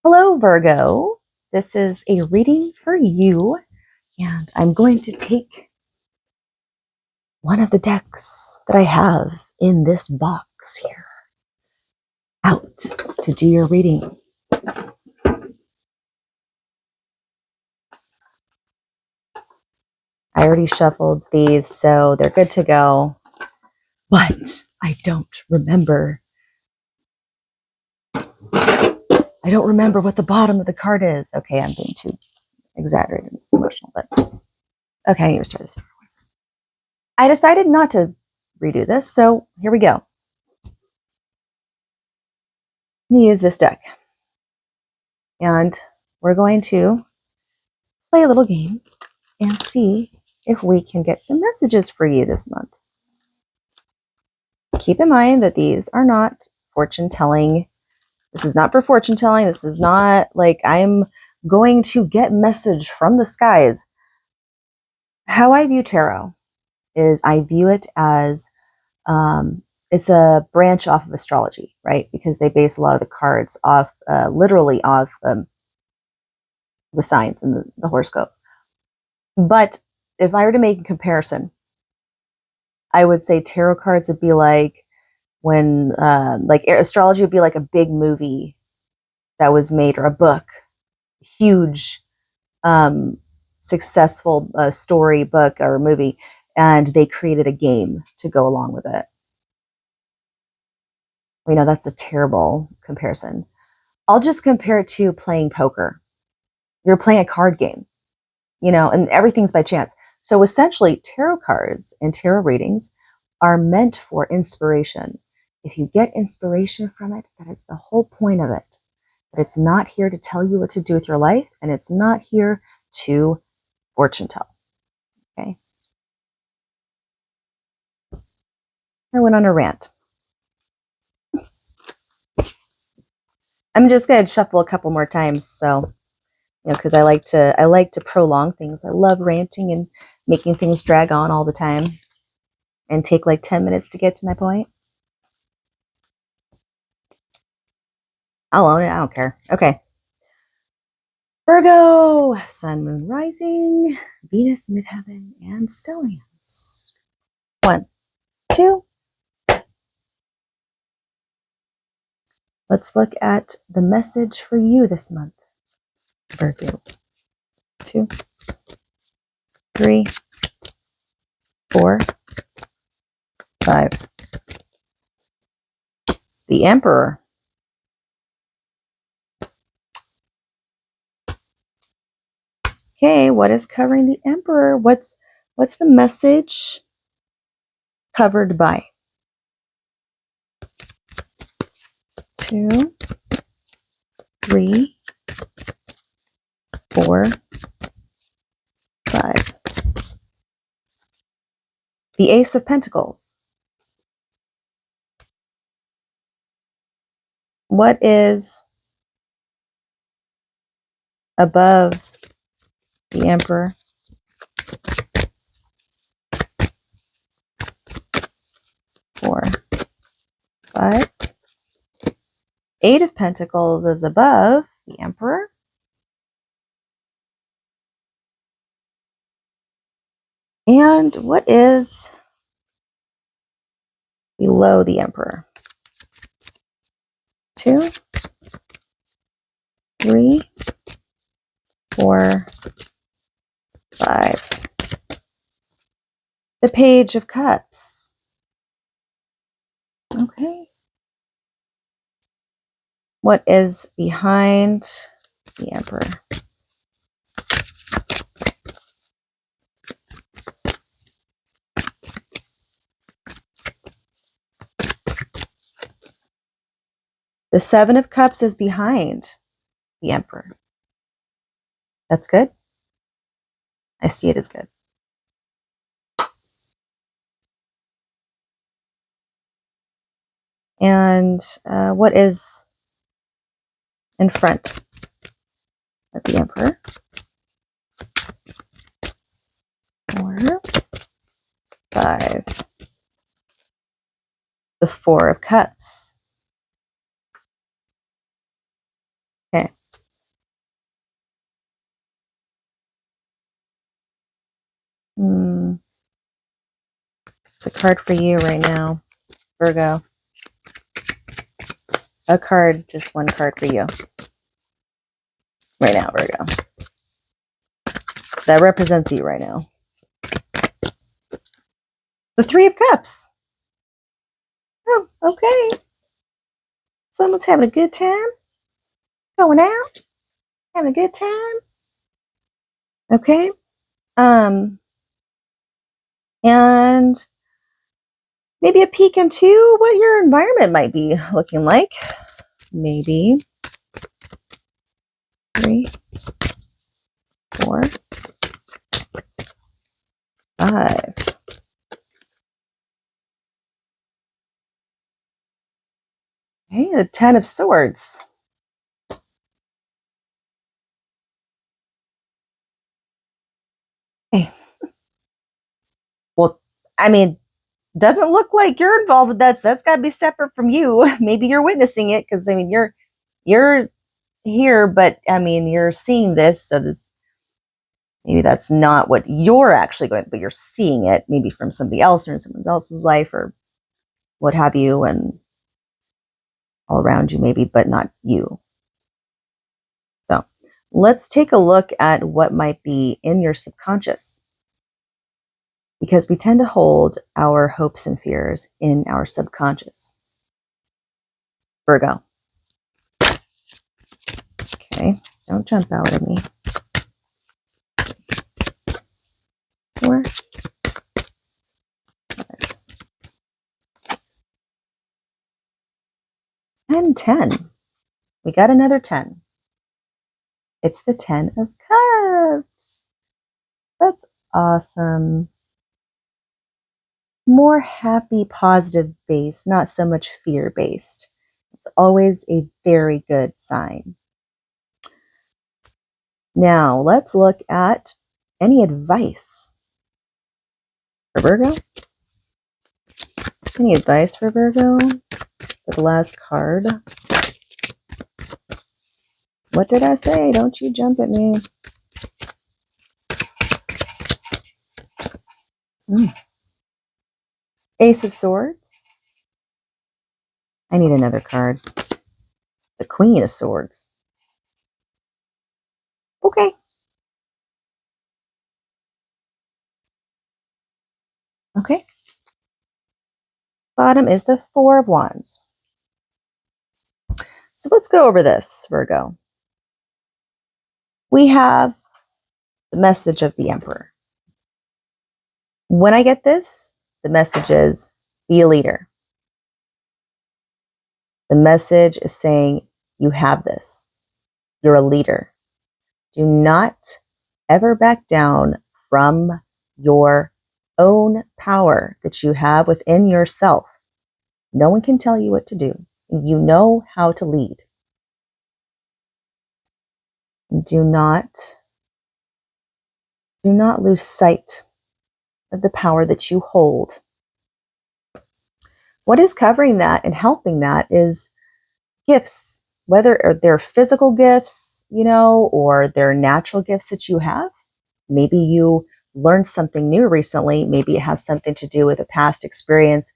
Hello, Virgo. This is a reading for you, and I'm going to take one of the decks that I have in this box here out to do your reading. I already shuffled these, so they're good to go, but I don't remember. I don't remember what the bottom of the card is. Okay, I'm being too exaggerated and emotional, but okay, I need to start this over. I decided not to redo this, so here we go. I'm going to use this deck, and we're going to play a little game and see if we can get some messages for you this month. Keep in mind that these are not fortune telling. This is not for fortune telling. This is not like I'm going to get message from the skies. How I view tarot is I view it as it's a branch off of astrology, right? Because they base a lot of the cards off, literally off the signs and the horoscope. But if I were to make a comparison, I would say tarot cards would be like when, like astrology would be like a big movie that was made, or a book, huge, successful story book or movie, and they created a game to go along with it. We know that's a terrible comparison. I'll just compare it to playing poker. You're playing a card game, and everything's by chance. So essentially, tarot cards and tarot readings are meant for inspiration. If you get inspiration from it, that is the whole point of it. But it's not here to tell you what to do with your life, and it's not here to fortune tell. Okay? I went on a rant. I'm just going to shuffle a couple more times, so because I like to prolong things. I love ranting and making things drag on all the time and take like 10 minutes to get to my point. I'll own it. I don't care. Okay. Virgo, Sun, Moon, Rising, Venus, Midheaven, and Stelliums. 1, 2. Let's look at the message for you this month, Virgo. 2, 3, 4, 5. The Emperor. Okay, what is covering the Emperor? What's the message covered by? 2, 3, 4, 5. The Ace of Pentacles. What is above the Emperor? 4, 5. 8 of Pentacles is above the Emperor. And what is below the Emperor? 2, 3, 4, 5. The Page of Cups. Okay. What is behind the Emperor? The 7 of Cups is behind the Emperor. That's good. I see it as good. And what is in front of the Emperor? 4, 5. The 4 of Cups. Okay. It's a card for you right now, Virgo. A card, just one card for you. Right now, Virgo. That represents you right now. The Three of Cups. Oh, okay. Someone's having a good time. Going out. Having a good time. Okay. And maybe a peek into what your environment might be looking like. Maybe 3, 4, 5. Okay, the 10 of Swords. Okay. Well, I mean, doesn't look like you're involved with that. So that's got to be separate from you. Maybe you're witnessing it because I mean you're here, but I mean you're seeing this, so this maybe that's not what you're actually going, but you're seeing it maybe from somebody else or in someone else's life or what have you, and all around you maybe, but not you. So let's take a look at what might be in your subconscious, because we tend to hold our hopes and fears in our subconscious. Virgo. Okay, don't jump out at me. 4, 5, and 10. We got another 10. It's the 10 of Cups. That's awesome. More happy, positive based, not so much fear based. It's always a very good sign. Now, let's look at any advice for Virgo. Any advice for Virgo for the last card? What did I say? Don't you jump at me. Ace of Swords. I need another card. The Queen of Swords. Okay. Okay. Bottom is the 4 of Wands. So let's go over this, Virgo. We have the message of the Emperor. When I get this, the message is be a leader. The message is saying you have this. You're a leader. Do not ever back down from your own power that you have within yourself. No one can tell you what to do. You know how to lead. Do not lose sight of the power that you hold. What is covering that and helping that is gifts, whether they're physical gifts, or they're natural gifts that you have. Maybe you learned something new recently. Maybe it has something to do with a past experience,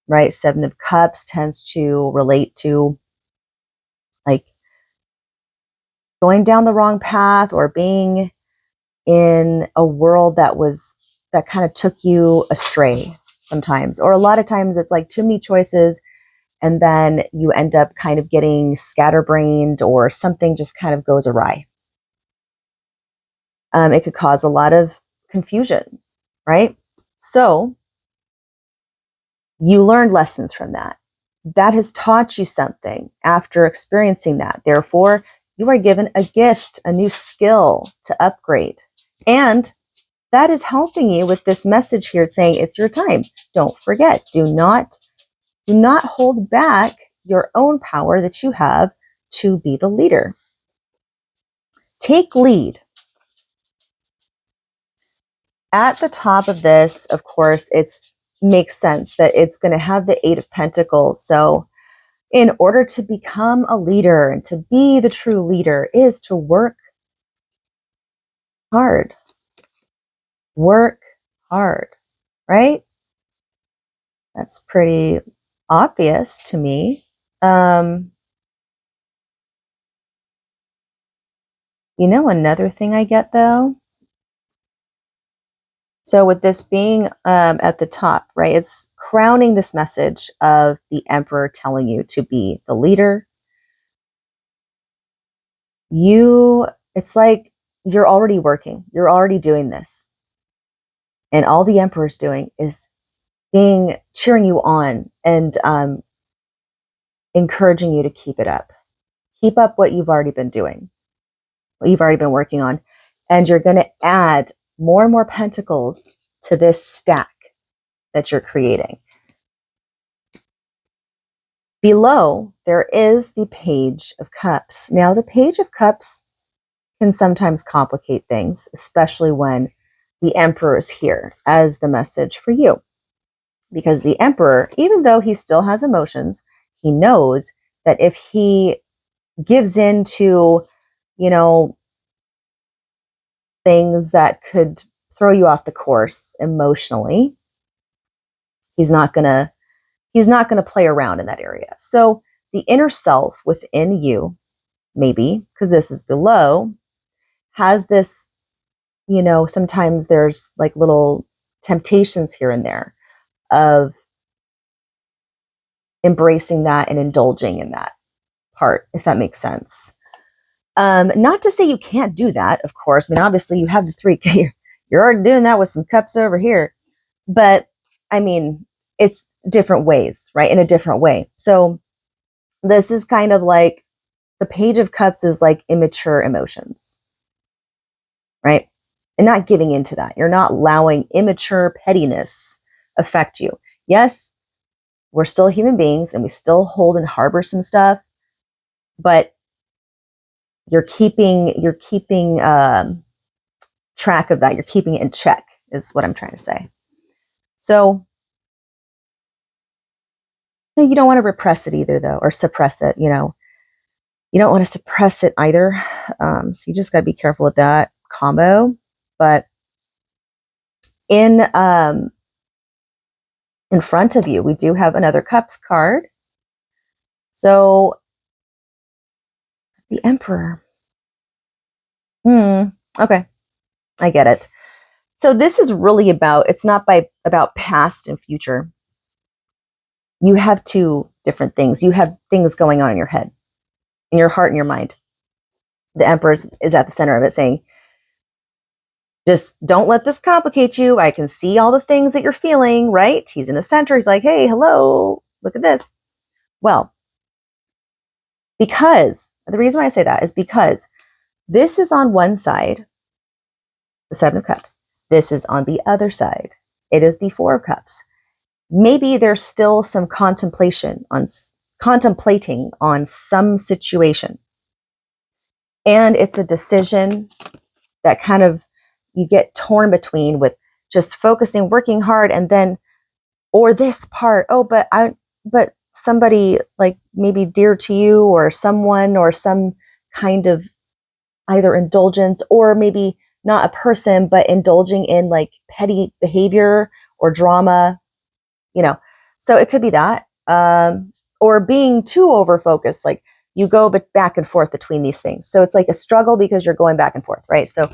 right? 7 of Cups tends to relate to like going down the wrong path or being in a world that kind of took you astray sometimes. Or a lot of times it's like too many choices and then you end up kind of getting scatterbrained or something just kind of goes awry. It could cause a lot of confusion, right? So you learned lessons from that. That has taught you something after experiencing that. Therefore, you are given a gift, a new skill to upgrade. And that is helping you with this message here saying it's your time. Don't forget, do not hold back your own power that you have to be the leader. Take lead. At the top of this, of course, it makes sense that it's going to have the 8 of Pentacles. So in order to become a leader and to be the true leader is to work hard. Work hard, right? That's pretty obvious to me. You know, another thing I get though. So with this being at the top, right, it's crowning this message of the emperor telling you to be the leader. It's like you're already working, you're already doing this. And all the emperor's doing is cheering you on and encouraging you to keep it up. Keep up what you've already been doing, what you've already been working on. And you're going to add more and more pentacles to this stack that you're creating. Below, there is the Page of Cups. Now, the Page of Cups can sometimes complicate things, especially when the Emperor is here as the message for you. Because the Emperor, even though he still has emotions, he knows that if he gives in to, you know, things that could throw you off the course emotionally, he's not going to play around in that area. So the inner self within you, maybe, because this is below, has this, you know, sometimes there's like little temptations here and there of embracing that and indulging in that part, if that makes sense. Not to say you can't do that, of course. I mean, obviously you have the three. You're already doing that with some cups over here. But I mean, it's different ways, right? In a different way. So this is kind of like the Page of Cups is like immature emotions, right? And not giving into that. You're not allowing immature pettiness affect you. Yes, we're still human beings and we still hold and harbor some stuff, but you're keeping track of that. You're keeping it in check is what I'm trying to say. So you don't want to repress it either though, or suppress it, you know. You don't want to suppress it either. So you just got to be careful with that combo. But in front of you, we do have another Cups card. So the Emperor. Okay. I get it. So this is really it's not about past and future. You have two different things. You have things going on in your head, in your heart and your mind. The Emperor is at the center of it saying, just don't let this complicate you. I can see all the things that you're feeling, right? He's in the center. He's like, hey, hello, look at this. Well, because the reason why I say that is because this is on one side, the Seven of Cups. This is on the other side. It is the Four of Cups. Maybe there's still some contemplating on some situation. And it's a decision that kind of you get torn between with just focusing, working hard, and then, or this part, but somebody like maybe dear to you or someone or some kind of either indulgence or maybe not a person, but indulging in like petty behavior or drama, you know. So it could be that, or being too over focused, like you go back and forth between these things. So it's like a struggle because you're going back and forth, right? So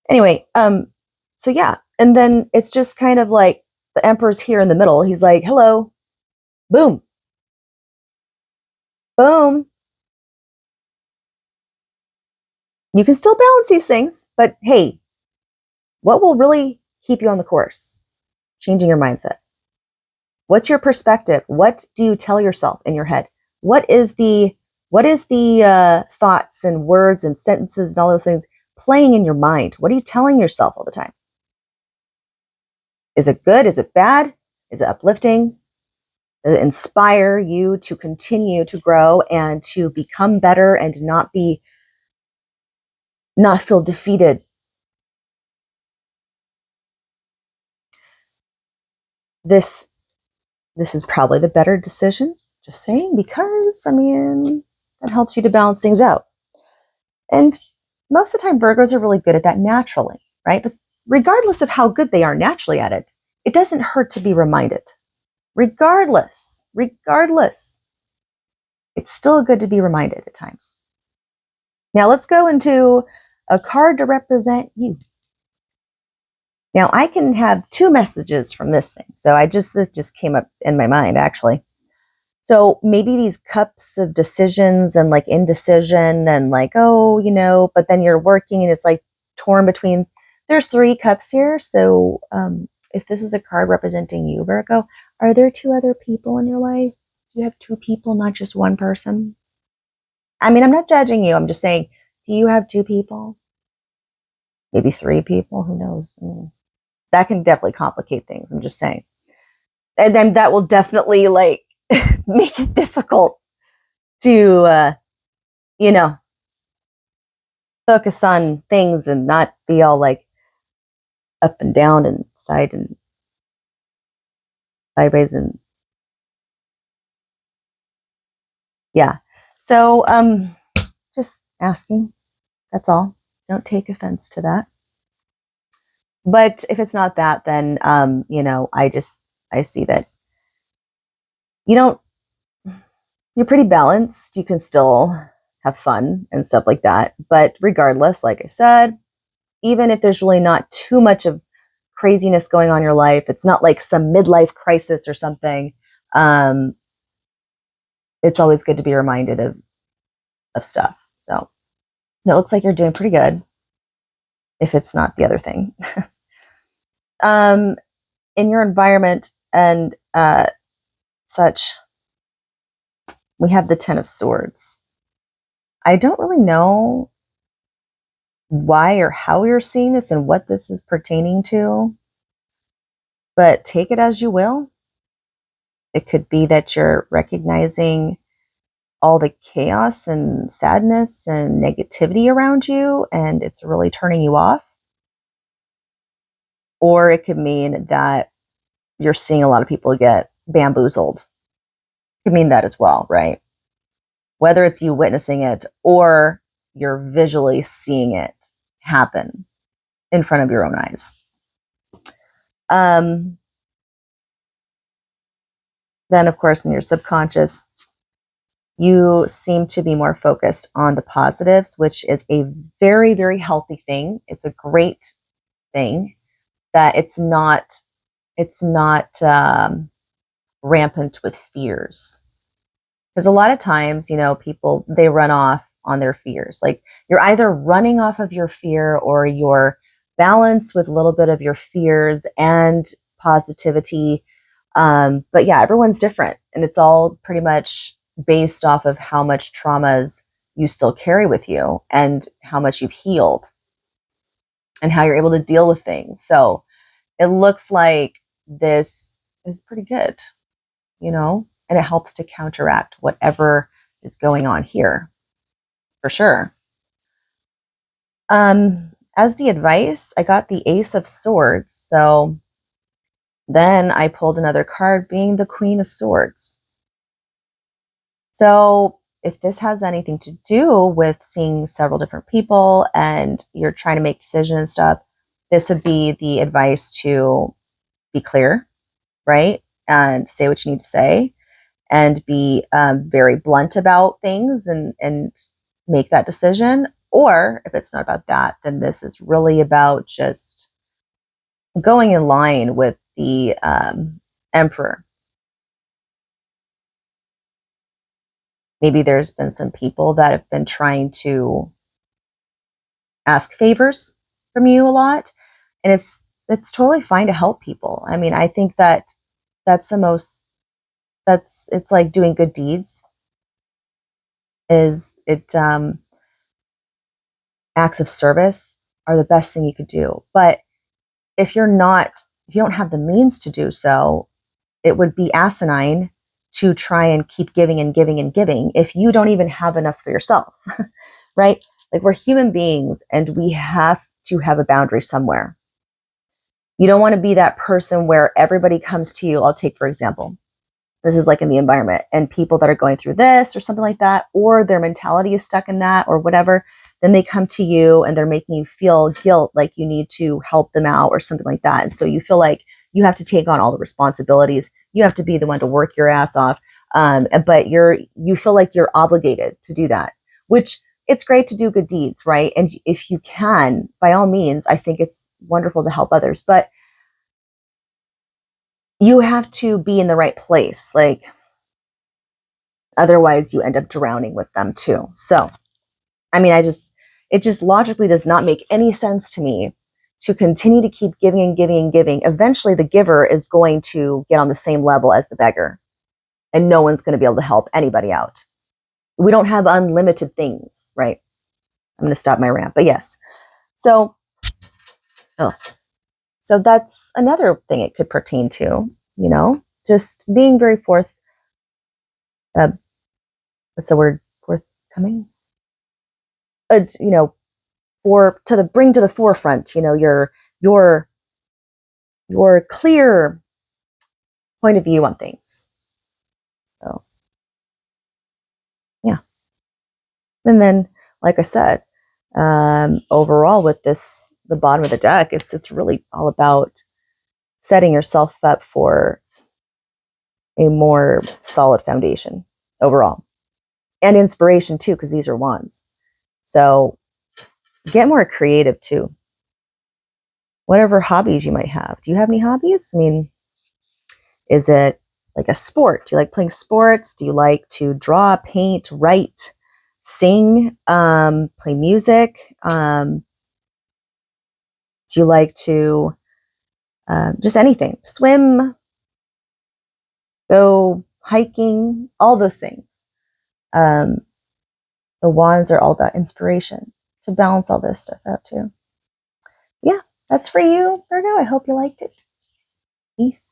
anyway, so yeah. And then it's just kind of like the Emperor's here in the middle. He's like, hello, boom, boom. You can still balance these things, but hey, what will really keep you on the course? Changing your mindset. What's your perspective? What do you tell yourself in your head? What is the thoughts and words and sentences and all those things playing in your mind? What are you telling yourself all the time? Is it good? Is it bad? Is it uplifting? Does it inspire you to continue to grow and to become better and not feel defeated? This is probably the better decision, just saying, because I mean, that helps you to balance things out. And most of the time, Virgos are really good at that naturally, right? But regardless of how good they are naturally at it, it doesn't hurt to be reminded. Regardless, it's still good to be reminded at times. Now let's go into a card to represent you. Now I can have two messages from this thing. So this just came up in my mind actually. So maybe these cups of decisions and like indecision and like, oh, but then you're working and it's like torn between, there's 3 cups here. So if this is a card representing you, Virgo, are there 2 other people in your life? Do you have 2 people, not just one person? I mean, I'm not judging you. I'm just saying, do you have 2 people? Maybe 3 people? Who knows? That can definitely complicate things. I'm just saying. And then that will definitely like make it difficult to, focus on things and not be all like up and down and side and sideways and yeah. So, just asking, that's all. Don't take offense to that. But if it's not that, then, I see that you're pretty balanced. You can still have fun and stuff like that. But regardless, like I said, even if there's really not too much of craziness going on in your life, it's not like some midlife crisis or something. It's always good to be reminded of stuff. So it looks like you're doing pretty good if it's not the other thing. In your environment and such, we have the 10 of Swords. I don't really know why or how you're seeing this and what this is pertaining to, but take it as you will. It could be that you're recognizing all the chaos and sadness and negativity around you, and it's really turning you off. Or it could mean that you're seeing a lot of people get bamboozled. It could mean that as well, right? Whether it's you witnessing it or you're visually seeing it happen in front of your own eyes. Then, of course, in your subconscious, you seem to be more focused on the positives, which is a very, very healthy thing. It's a great thing that it's not rampant with fears. Because a lot of times, people, they run off on their fears. Like you're either running off of your fear or you're balanced with a little bit of your fears and positivity. But yeah, everyone's different. And it's all pretty much based off of how much traumas you still carry with you and how much you've healed and how you're able to deal with things. So it looks like this is pretty good, and it helps to counteract whatever is going on here, for sure. As the advice, I got the Ace of Swords. So then I pulled another card being the Queen of Swords. So if this has anything to do with seeing several different people and you're trying to make decisions and stuff, this would be the advice to be clear, right? And say what you need to say and be very blunt about things and make that decision. Or if it's not about that, then this is really about just going in line with the Emperor. Maybe there's been some people that have been trying to ask favors from you a lot. And it's totally fine to help people. I mean, I think that it's like doing good deeds. Acts of service are the best thing you could do. But if you don't have the means to do so, it would be asinine to try and keep giving and giving and giving if you don't even have enough for yourself, right? Like we're human beings and we have to have a boundary somewhere. You don't want to be that person where everybody comes to you. I'll take, for example, this is like in the environment and people that are going through this or something like that, or their mentality is stuck in that or whatever. Then they come to you and they're making you feel guilt, like you need to help them out or something like that. And so you feel like you have to take on all the responsibilities. You have to be the one to work your ass off. But you feel like you're obligated to do that, which it's great to do good deeds, right? And if you can, by all means, I think it's wonderful to help others, but you have to be in the right place. Like, otherwise you end up drowning with them too. So, I mean, it just logically does not make any sense to me to continue to keep giving and giving and giving. Eventually the giver is going to get on the same level as the beggar, and no one's going to be able to help anybody out. We don't have unlimited things, right? I'm going to stop my rant, but yes. So, so that's another thing it could pertain to, you know, just being very what's the word? Forthcoming? You know, bring to the forefront, you know, your clear point of view on things. So, yeah. And then, like I said, overall with the bottom of the deck, it's really all about setting yourself up for a more solid foundation overall, and inspiration too, because these are wands. So get more creative too. Whatever hobbies you might have. Do you have any hobbies? I mean, is it like a sport? Do you like playing sports? Do you like to draw, paint, write, sing, play music? Do you like to just anything? Swim, go hiking, all those things. The wands are all about inspiration to balance all this stuff out too. Yeah, that's for you, Virgo. I hope you liked it. Peace.